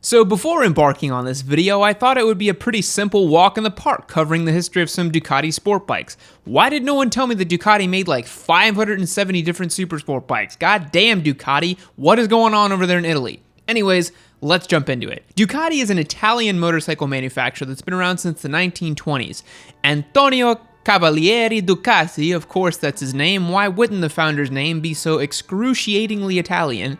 So before embarking on this video, I thought it would be a pretty simple walk in the park covering the history of some Ducati sport bikes. Why did no one tell me that Ducati made like 570 different super sport bikes? God damn Ducati, what is going on over there in Italy? Anyways, let's jump into it. Ducati is an Italian motorcycle manufacturer that's been around since the 1920s. Antonio Cavalieri Ducati, of course that's his name, why wouldn't the founder's name be so excruciatingly Italian?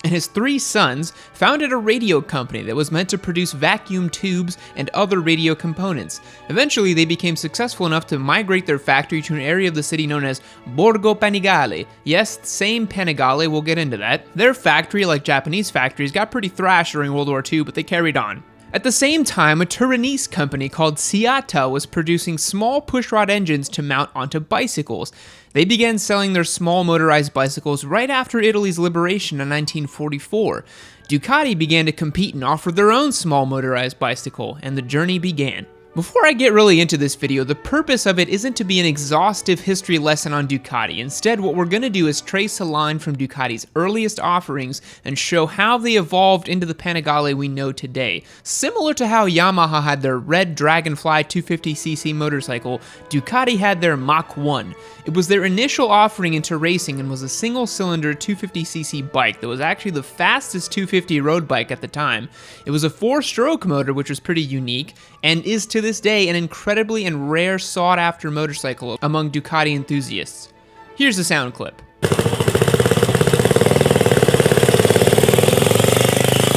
And his three sons founded a radio company that was meant to produce vacuum tubes and other radio components. Eventually, they became successful enough to migrate their factory to an area of the city known as Borgo Panigale. Yes, same Panigale, we'll get into that. Their factory, like Japanese factories, got pretty thrashed during World War II, but they carried on. At the same time, a Turinese company called Ciata was producing small pushrod engines to mount onto bicycles. They began selling their small motorized bicycles right after Italy's liberation in 1944. Ducati began to compete and offer their own small motorized bicycle, and the journey began. Before I get really into this video, the purpose of it isn't to be an exhaustive history lesson on Ducati. Instead, what we're going to do is trace a line from Ducati's earliest offerings and show how they evolved into the Panigale we know today. Similar to how Yamaha had their red Dragonfly 250cc motorcycle, Ducati had their Mach 1. It was their initial offering into racing and was a single-cylinder 250cc bike that was actually the fastest 250 road bike at the time. It was a 4-stroke motor, which was pretty unique, and is to this day an incredibly and rare sought-after motorcycle among Ducati enthusiasts. Here's a sound clip.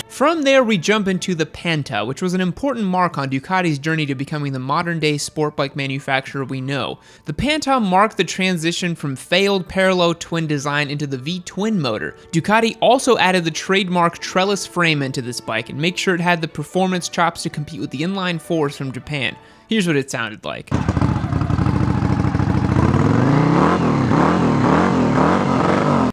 From there, we jump into the Panta, which was an important mark on Ducati's journey to becoming the modern-day sport bike manufacturer we know. The Panta marked the transition from failed parallel twin design into the V-twin motor. Ducati also added the trademark trellis frame into this bike and made sure it had the performance chops to compete with the inline fours from Japan. Here's what it sounded like.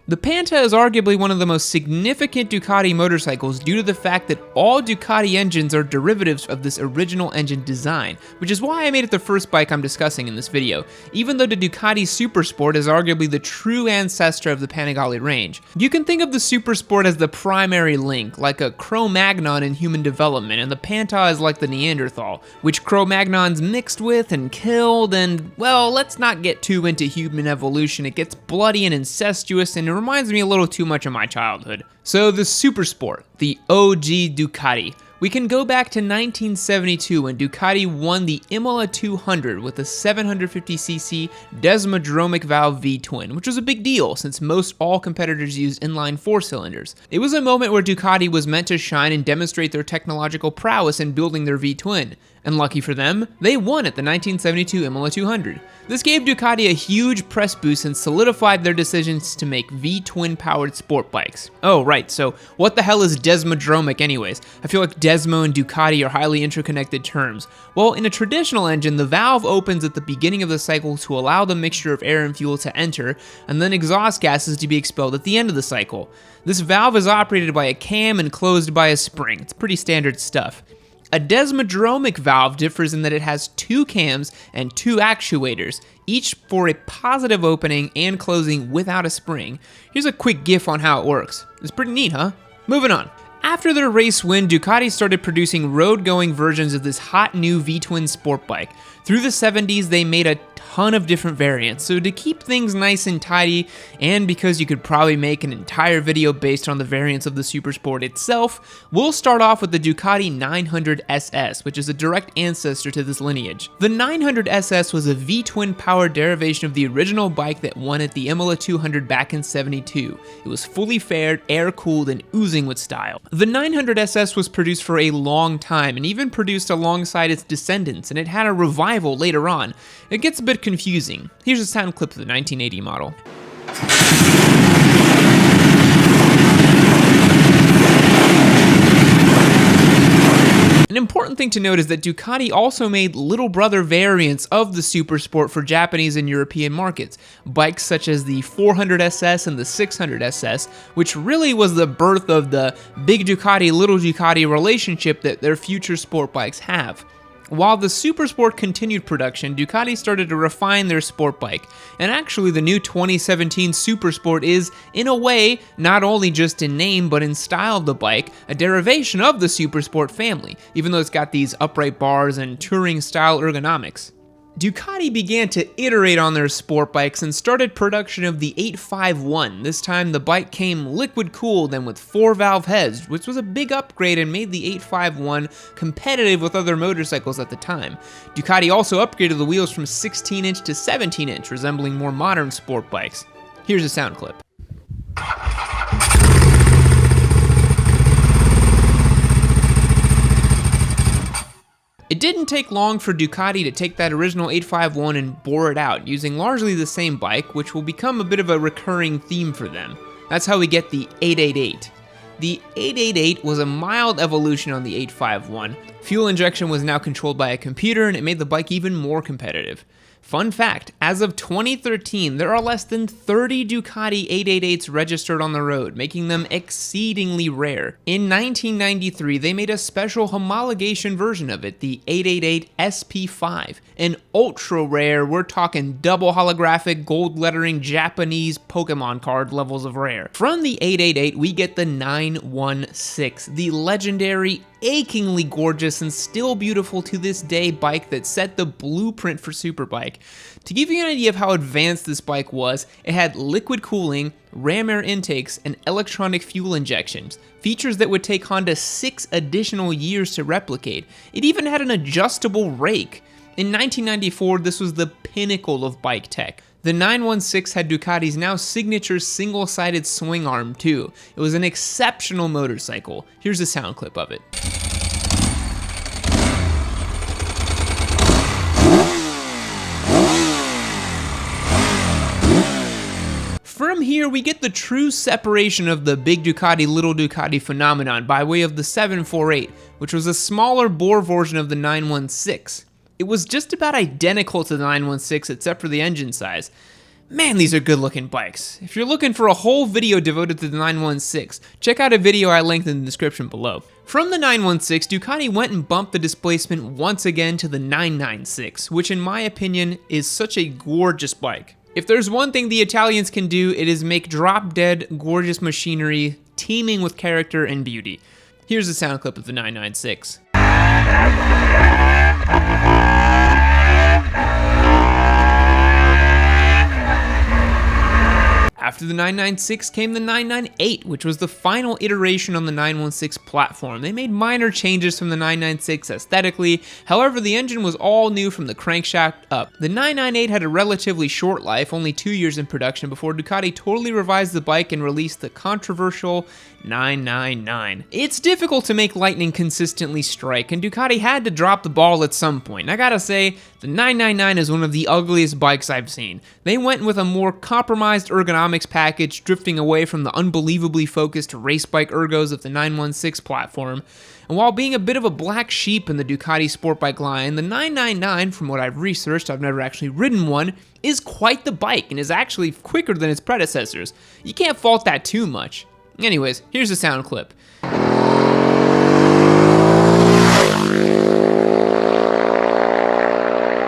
The Panta is arguably one of the most significant Ducati motorcycles due to the fact that all Ducati engines are derivatives of this original engine design, which is why I made it the first bike I'm discussing in this video, even though the Ducati Supersport is arguably the true ancestor of the Panigale range. You can think of the Supersport as the primary link, like a Cro-Magnon in human development, and the Panta is like the Neanderthal, which Cro-Magnons mixed with and killed, and, well, let's not get too into human evolution. It gets bloody and incestuous, and it reminds me a little too much of my childhood. So the Supersport, the OG Ducati. We can go back to 1972 when Ducati won the Imola 200 with a 750cc desmodromic valve V-twin, which was a big deal since most all competitors used inline 4-cylinders. It was a moment where Ducati was meant to shine and demonstrate their technological prowess in building their V-twin. And lucky for them, they won at the 1972 Imola 200. This gave Ducati a huge press boost and solidified their decisions to make V-twin powered sport bikes. Oh right, so what the hell is desmodromic anyways? I feel like Desmo and Ducati are highly interconnected terms. Well, in a traditional engine, the valve opens at the beginning of the cycle to allow the mixture of air and fuel to enter, and then exhaust gases to be expelled at the end of the cycle. This valve is operated by a cam and closed by a spring. It's pretty standard stuff. A desmodromic valve differs in that it has 2 cams and 2 actuators, each for a positive opening and closing without a spring. Here's a quick GIF on how it works. It's pretty neat, huh? Moving on. After their race win, Ducati started producing road-going versions of this hot new V-twin sport bike. Through the 70s, they made a ton of different variants, so to keep things nice and tidy, and because you could probably make an entire video based on the variants of the Supersport itself, we'll start off with the Ducati 900 SS, which is a direct ancestor to this lineage. The 900 SS was a V-twin powered derivation of the original bike that won at the Imola 200 back in '72. It was fully fared, air-cooled, and oozing with style. The 900 SS was produced for a long time, and even produced alongside its descendants, and it had a revival later on. It gets a bit confusing. Here's a sound clip of the 1980 model. An important thing to note is that Ducati also made little brother variants of the Supersport for Japanese and European markets, bikes such as the 400SS and the 600SS, which really was the birth of the big Ducati, little Ducati relationship that their future sport bikes have. While the Supersport continued production, Ducati started to refine their sport bike, and actually the new 2017 Supersport is, in a way, not only just in name but in style of the bike, a derivation of the Supersport family, even though it's got these upright bars and touring-style ergonomics. Ducati began to iterate on their sport bikes and started production of the 851. This time the bike came liquid-cooled and with 4-valve heads, which was a big upgrade and made the 851 competitive with other motorcycles at the time. Ducati also upgraded the wheels from 16-inch to 17-inch, resembling more modern sport bikes. Here's a sound clip. It didn't take long for Ducati to take that original 851 and bore it out, using largely the same bike, which will become a bit of a recurring theme for them. That's how we get the 888. The 888 was a mild evolution on the 851. Fuel injection was now controlled by a computer, and it made the bike even more competitive. Fun fact, as of 2013, there are less than 30 Ducati 888s registered on the road, making them exceedingly rare. In 1993, they made a special homologation version of it, the 888 SP5, an ultra rare, we're talking double holographic gold lettering Japanese Pokemon card levels of rare. From the 888, we get the 916, the legendary, achingly gorgeous and still beautiful to this day bike that set the blueprint for Superbike. To give you an idea of how advanced this bike was, it had liquid cooling, ram air intakes, and electronic fuel injections, features that would take Honda 6 additional years to replicate. It even had an adjustable rake. In 1994, this was the pinnacle of bike tech. The 916 had Ducati's now signature single-sided swing arm too. It was an exceptional motorcycle. Here's a sound clip of it. From here, we get the true separation of the big Ducati, little Ducati phenomenon by way of the 748, which was a smaller bore version of the 916. It was just about identical to the 916 except for the engine size. Man, these are good looking bikes. If you're looking for a whole video devoted to the 916, check out a video I linked in the description below. From the 916, Ducati went and bumped the displacement once again to the 996, which in my opinion is such a gorgeous bike. If there's one thing the Italians can do, it is make drop-dead, gorgeous machinery teeming with character and beauty. Here's a sound clip of the 996. After the 996 came the 998, which was the final iteration on the 916 platform. They made minor changes from the 996 aesthetically, however the engine was all new from the crankshaft up. The 998 had a relatively short life, only 2 years in production, before Ducati totally revised the bike and released the controversial 999. It's difficult to make lightning consistently strike, and Ducati had to drop the ball at some point. I gotta say, the 999 is one of the ugliest bikes I've seen. They went with a more compromised ergonomics package, drifting away from the unbelievably focused race bike ergos of the 916 platform. And while being a bit of a black sheep in the Ducati sport bike line, the 999, from what I've researched, I've never actually ridden one, is quite the bike and is actually quicker than its predecessors. You can't fault that too much. Anyways, here's a sound clip.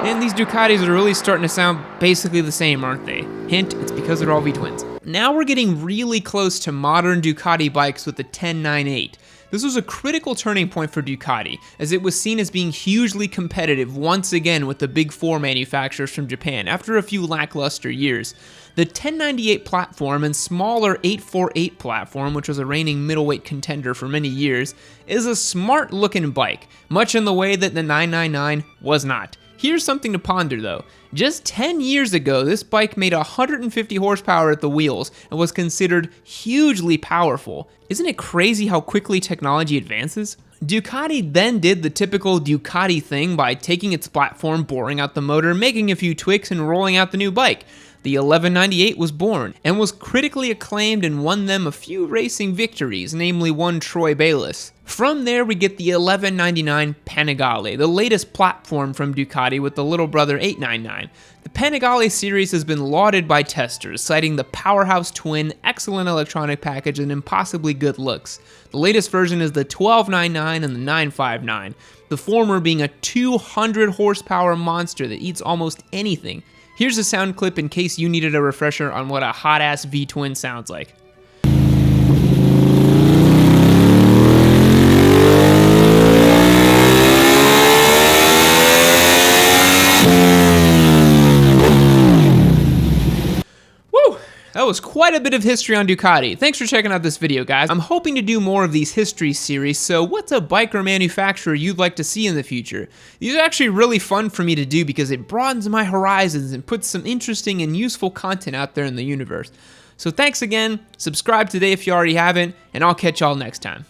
And these Ducatis are really starting to sound basically the same, aren't they? Hint, it's because they're all V-twins. Now we're getting really close to modern Ducati bikes with the 1098. This was a critical turning point for Ducati, as it was seen as being hugely competitive once again with the big four manufacturers from Japan after a few lackluster years. The 1098 platform and smaller 848 platform, which was a reigning middleweight contender for many years, is a smart looking bike, much in the way that the 999 was not. Here's something to ponder though. Just 10 years ago, this bike made 150 horsepower at the wheels and was considered hugely powerful. Isn't it crazy how quickly technology advances? Ducati then did the typical Ducati thing by taking its platform, boring out the motor, making a few tweaks, and rolling out the new bike. The 1198 was born and was critically acclaimed and won them a few racing victories, namely one Troy Bayliss. From there, we get the 1199 Panigale, the latest platform from Ducati with the little brother 899. The Panigale series has been lauded by testers, citing the powerhouse twin, excellent electronic package, and impossibly good looks. The latest version is the 1299 and the 959, the former being a 200 horsepower monster that eats almost anything. Here's a sound clip in case you needed a refresher on what a hot-ass V-twin sounds like. That was quite a bit of history on Ducati. Thanks for checking out this video, guys. I'm hoping to do more of these history series, so what's a bike or manufacturer you'd like to see in the future? These are actually really fun for me to do because it broadens my horizons and puts some interesting and useful content out there in the universe. So thanks again, subscribe today if you already haven't, and I'll catch y'all next time.